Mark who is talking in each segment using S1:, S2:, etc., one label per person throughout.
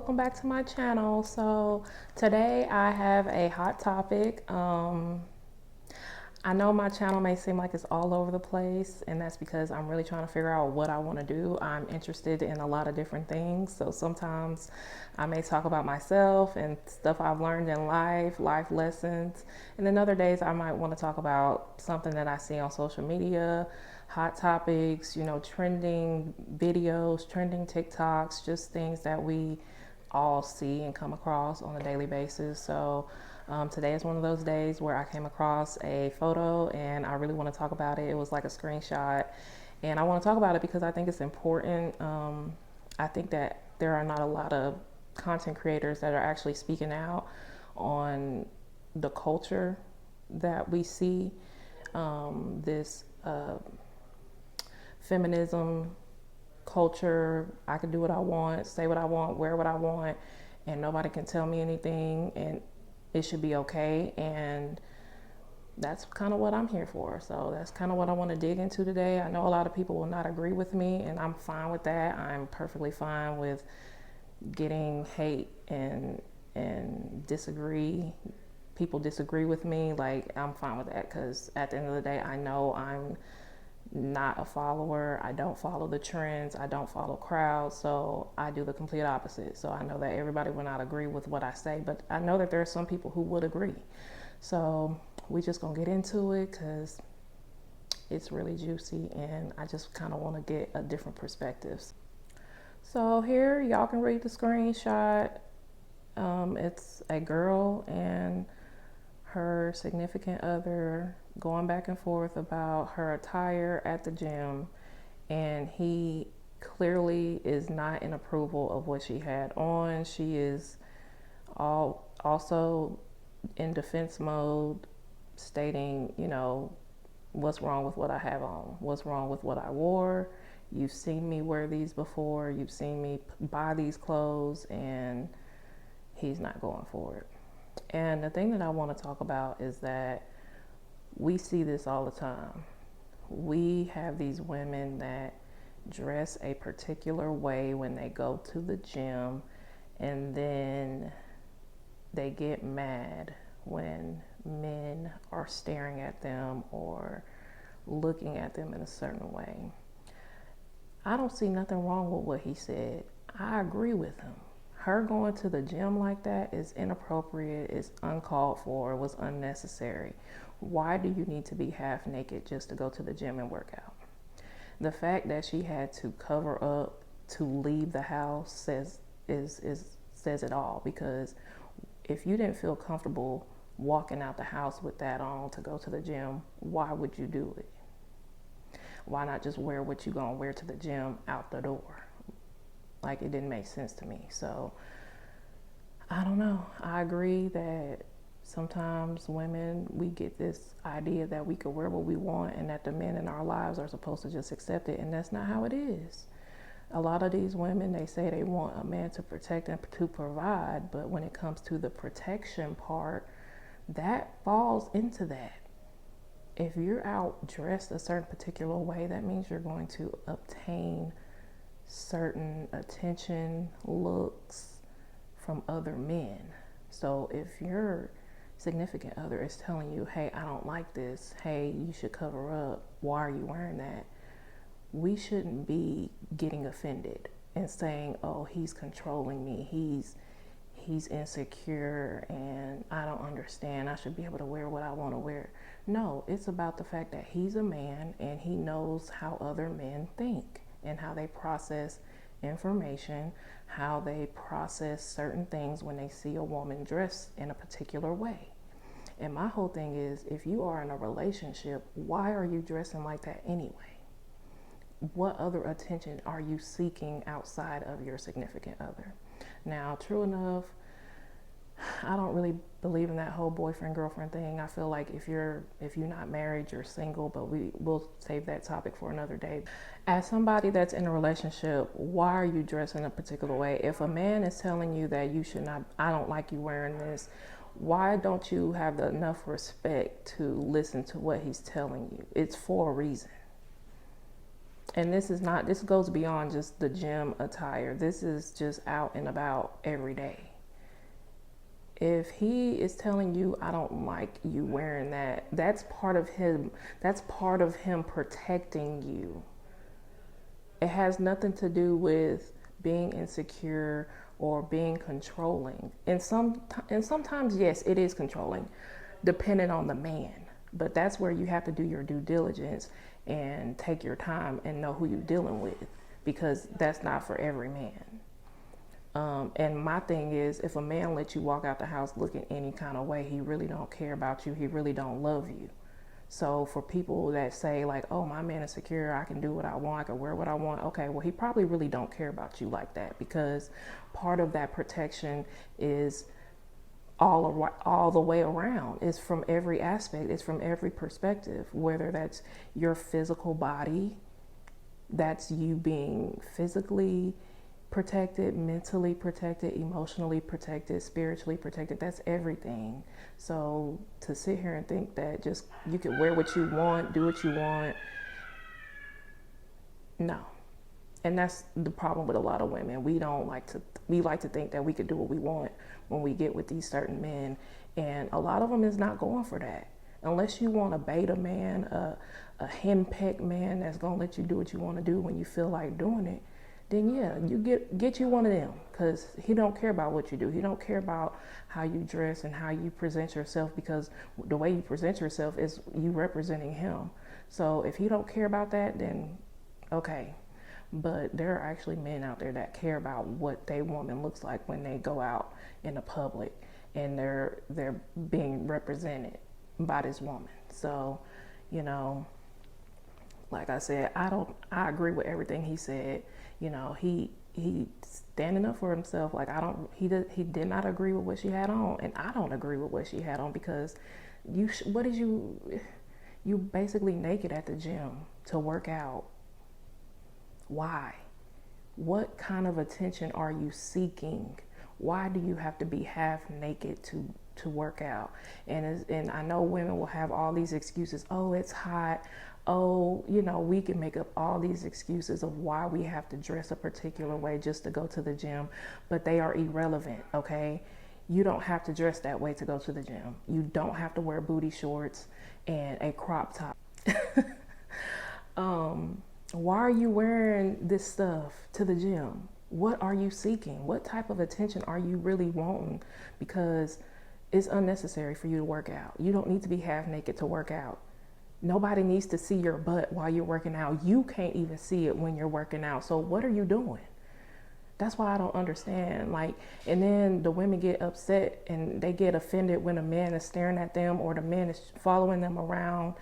S1: welcome back to my channel. So today I have a hot topic. I know my channel may seem like it's all over the place, and that's because I'm really trying to figure out what I want to do. I'm interested in a lot of different things, so sometimes I may talk about myself and stuff I've learned in life lessons, and then other days I might want to talk about something that I see on social media, hot topics, trending videos, trending TikToks, just things that we all see and come across on a daily basis. So today is one of those days where I came across a photo and I really want to talk about it. It was like a screenshot, and I want to talk about it because I think it's important. I think that there are not a lot of content creators that are actually speaking out on the culture that we see, this feminism culture. I can do what I want, say what I want, wear what I want, and nobody can tell me anything, and it should be okay. And that's kind of what I'm here for. So that's kind of what I want to dig into today. I know a lot of people will not agree with me, and I'm fine with that. I'm perfectly fine with getting hate and disagree. People disagree with me. Like, I'm fine with that, because at the end of the day, I know I'm not a follower. I don't follow the trends. I don't follow crowds. So I do the complete opposite. So I know that everybody will not agree with what I say, but I know that there are some people who would agree. So we just gonna get into it because it's really juicy, and I just kind of want to get a different perspectives. So here y'all can read the screenshot. It's a girl and her significant other going back and forth about her attire at the gym, and he clearly is not in approval of what she had on. She is also in defense mode, stating, what's wrong with what I have on? What's wrong with what I wore? You've seen me wear these before. You've seen me buy these clothes, and he's not going for it. And the thing that I want to talk about is that we see this all the time. We have these women that dress a particular way when they go to the gym, and then they get mad when men are staring at them or looking at them in a certain way. I don't see nothing wrong with what he said. I agree with him. Her going to the gym like that is inappropriate, is uncalled for, it was unnecessary. Why do you need to be half naked just to go to the gym and work out? The fact that she had to cover up to leave the house says it all, because if you didn't feel comfortable walking out the house with that on to go to the gym, why would you do it? Why not just wear what you're gonna wear to the gym out the door? Like, it didn't make sense to me. So I don't know. I agree that sometimes women, we get this idea that we could wear what we want and that the men in our lives are supposed to just accept it, and that's not how it is. A lot of these women, they say they want a man to protect and to provide, but when it comes to the protection part, that falls into that. If you're out dressed a certain particular way, that means you're going to obtain certain attention, looks from other men. So if your significant other is telling you, hey, I don't like this, hey, you should cover up, why are you wearing that? We shouldn't be getting offended and saying, oh, he's controlling me, he's insecure, and I don't understand, I should be able to wear what I want to wear. No, it's about the fact that he's a man and he knows how other men think and how they process information, how they process certain things when they see a woman dressed in a particular way. And my whole thing is, if you are in a relationship, why are you dressing like that anyway? What other attention are you seeking outside of your significant other? Now, true enough, I don't really believe in that whole boyfriend girlfriend thing. I feel like if you're not married, you're single, but we'll save that topic for another day. As somebody that's in a relationship, why are you dressing a particular way? If a man is telling you that you should not, I don't like you wearing this, why don't you have enough respect to listen to what he's telling you? It's for a reason. And this goes beyond just the gym attire. This is just out and about every day. If he is telling you, I don't like you wearing that, that's part of him. That's part of him protecting you. It has nothing to do with being insecure or being controlling. And sometimes, yes, it is controlling, depending on the man. But that's where you have to do your due diligence and take your time and know who you're dealing with, because that's not for every man. And my thing is, if a man lets you walk out the house looking any kind of way, he really don't care about you. He really don't love you. So for people that say like, oh, my man is secure, I can do what I want, I can wear what I want. Okay, well, he probably really don't care about you like that, because part of that protection is all the way around. It's from every aspect. It's from every perspective, whether that's your physical body, that's you being physically protected, mentally protected, emotionally protected, spiritually protected. That's everything. So to sit here and think that just you can wear what you want, do what you want, no. And that's the problem with a lot of women. We like to think that we could do what we want when we get with these certain men, and a lot of them is not going for that. Unless you want a beta man, a henpecked man that's gonna let you do what you want to do when you feel like doing it, then yeah, you get you one of them, because he don't care about what you do. He don't care about how you dress and how you present yourself, because the way you present yourself is you representing him. So if he don't care about that, then okay. But there are actually men out there that care about what their woman looks like when they go out in the public and they're being represented by this woman. So, you know, like I said, I agree with everything he said. You know, he standing up for himself. Like he did not agree with what she had on, and I don't agree with what she had on, because you basically naked at the gym to work out. Why? What kind of attention are you seeking? Why do you have to be half naked to work out? And I know women will have all these excuses. Oh, it's hot. Oh, you know, we can make up all these excuses of why we have to dress a particular way just to go to the gym, but they are irrelevant, okay? You don't have to dress that way to go to the gym. You don't have to wear booty shorts and a crop top. Why are you wearing this stuff to the gym? What are you seeking? What type of attention are you really wanting? Because it's unnecessary for you to work out. You don't need to be half naked to work out. Nobody needs to see your butt while you're working out. You can't even see it when you're working out. So what are you doing? That's why I don't understand. Like, and then the women get upset and they get offended when a man is staring at them or the man is following them around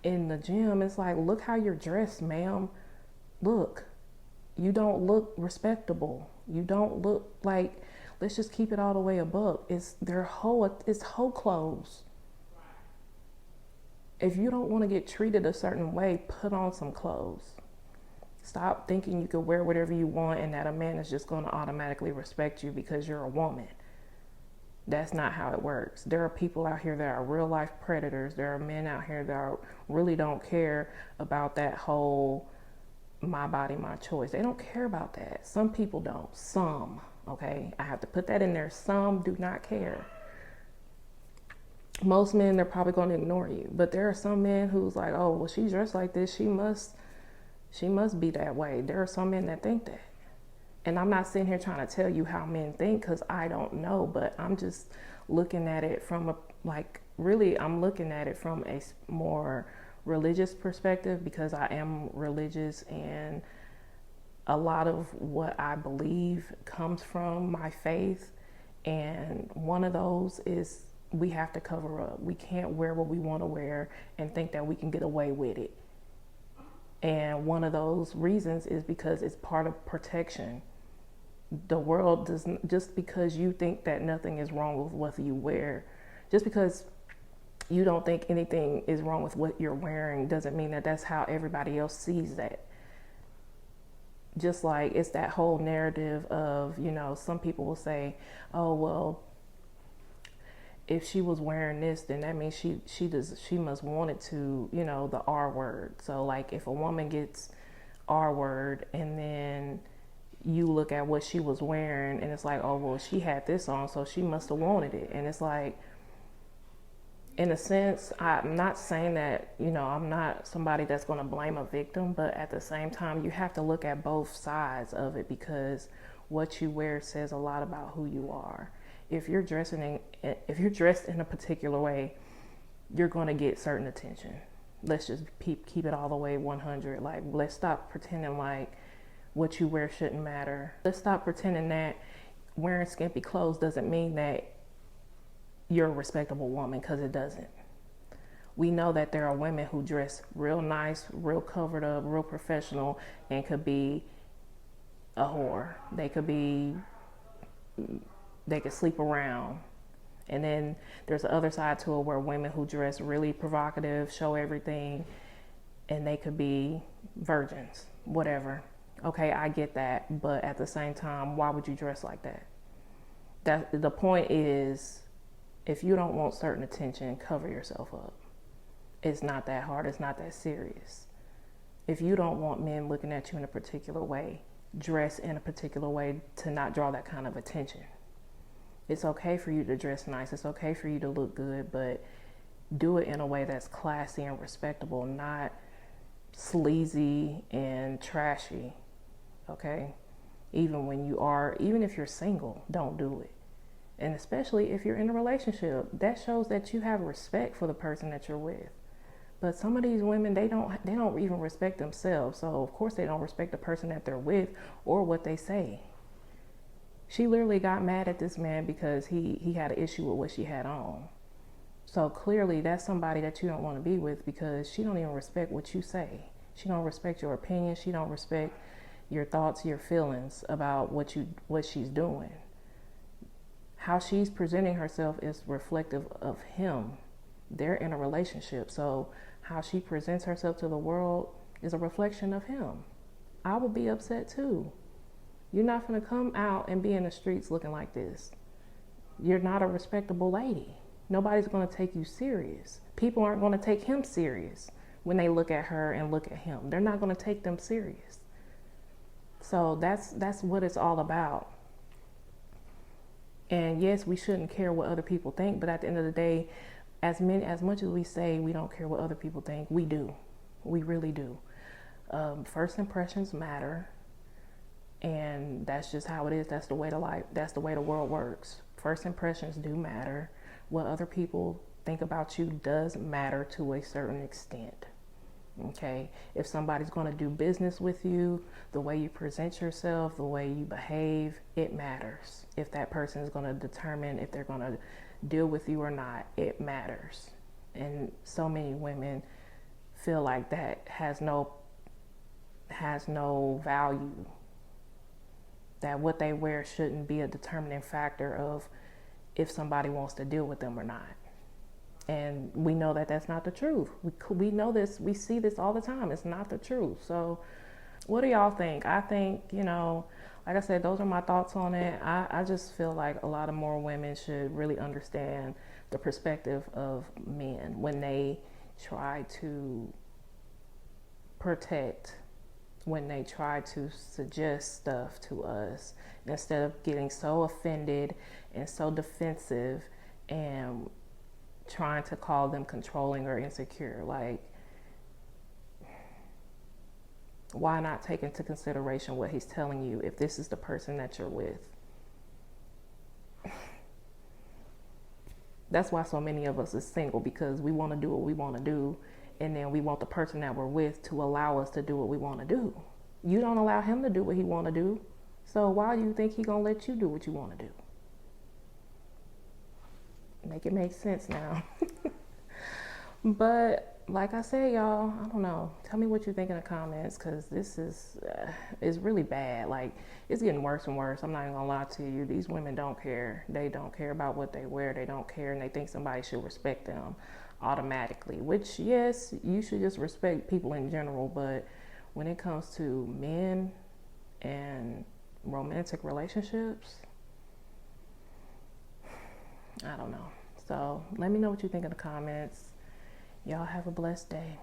S1: in the gym. It's like, look how you're dressed, ma'am. Look, you don't look respectable. You don't look like, let's just keep it all the way above. It's whole clothes. If you don't want to get treated a certain way, put on some clothes. Stop thinking you can wear whatever you want and that a man is just going to automatically respect you because you're a woman. That's not how it works. There are people out here that are real life predators. There are men out here that really don't care about that whole my body, my choice. They don't care about that. Some people don't. Some, okay? I have to put that in there. Some do not care. Most men, they're probably going to ignore you. But there are some men who's like, oh, well, she's dressed like this. She must be that way. There are some men that think that. And I'm not sitting here trying to tell you how men think, because I don't know, but I'm just looking at it from I'm looking at it from a more religious perspective, because I am religious and a lot of what I believe comes from my faith. And one of those is we have to cover up. We can't wear what we want to wear and think that we can get away with it. And one of those reasons is because it's part of protection. The world doesn't, just because you think that nothing is wrong with what you wear, just because you don't think anything is wrong with what you're wearing, doesn't mean that that's how everybody else sees that. Just like it's that whole narrative of, you know, some people will say, oh, well, if she was wearing this, then that means she must want it to, you know, the R word. So like if a woman gets R word, and then you look at what she was wearing and it's like, oh, well, she had this on, so she must have wanted it. And it's like, in a sense, I'm not saying that, I'm not somebody that's going to blame a victim, but at the same time, you have to look at both sides of it, because what you wear says a lot about who you are. If you're dressed in a particular way, you're going to get certain attention. Let's just keep it all the way 100. Like, let's stop pretending like what you wear shouldn't matter. Let's stop pretending that wearing skimpy clothes doesn't mean that you're a respectable woman, because it doesn't. We know that there are women who dress real nice, real covered up, real professional, and could be a whore. They could sleep around. And then there's the other side to it, where women who dress really provocative, show everything, and they could be virgins, whatever. Okay, I get that, but at the same time, why would you dress like that? The point is, if you don't want certain attention, cover yourself up. It's not that hard. It's not that serious. If you don't want men looking at you in a particular way, dress in a particular way to not draw that kind of attention. It's okay for you to dress nice. It's okay for you to look good, but do it in a way that's classy and respectable, not sleazy and trashy. Okay? Even if you're single, don't do it. And especially if you're in a relationship, that shows that you have respect for the person that you're with. But some of these women, they don't even respect themselves. So of course they don't respect the person that they're with or what they say. She literally got mad at this man because he had an issue with what she had on. So clearly that's somebody that you don't want to be with, because she don't even respect what you say. She don't respect your opinion. She don't respect your thoughts, your feelings about what she's doing. How she's presenting herself is reflective of him. They're in a relationship, so how she presents herself to the world is a reflection of him. I would be upset too. You're not going to come out and be in the streets looking like this. You're not a respectable lady. Nobody's going to take you serious. People aren't going to take him serious when they look at her and look at him. They're not going to take them serious. So that's what it's all about. And yes, we shouldn't care what other people think, but at the end of the day, as much as we say we don't care what other people think, we do. We really do. First impressions matter, and that's just how it is. That's the way that's the way the world works. First impressions do matter. What other people think about you does matter to a certain extent. Okay, if somebody's going to do business with you, the way you present yourself, the way you behave, it matters. If that person is going to determine if they're going to deal with you or not, it matters. And so many women feel like that has no value, that what they wear shouldn't be a determining factor of if somebody wants to deal with them or not. And we know that that's not the truth. We know this. We see this all the time. It's not the truth. So what do y'all think? I think, like I said, those are my thoughts on it. I just feel like a lot of more women should really understand the perspective of men when they try to protect, when they try to suggest stuff to us, instead of getting so offended and so defensive and trying to call them controlling or insecure. Like, why not take into consideration what he's telling you if this is the person that you're with? That's why so many of us is single, because we want to do what we want to do, and then we want the person that we're with to allow us to do what we want to do. You don't allow him to do what he want to do, so why do you think he gonna let you do what you want to do? Make it make sense now. But like I said, y'all, I don't know. Tell me what you think in the comments, because this is really bad. Like, it's getting worse and worse. I'm not even gonna lie to you. These women don't care. They don't care about what they wear. They don't care, and they think somebody should respect them automatically. Which, yes, you should just respect people in general. But when it comes to men and romantic relationships, I don't know. So let me know what you think in the comments. Y'all have a blessed day.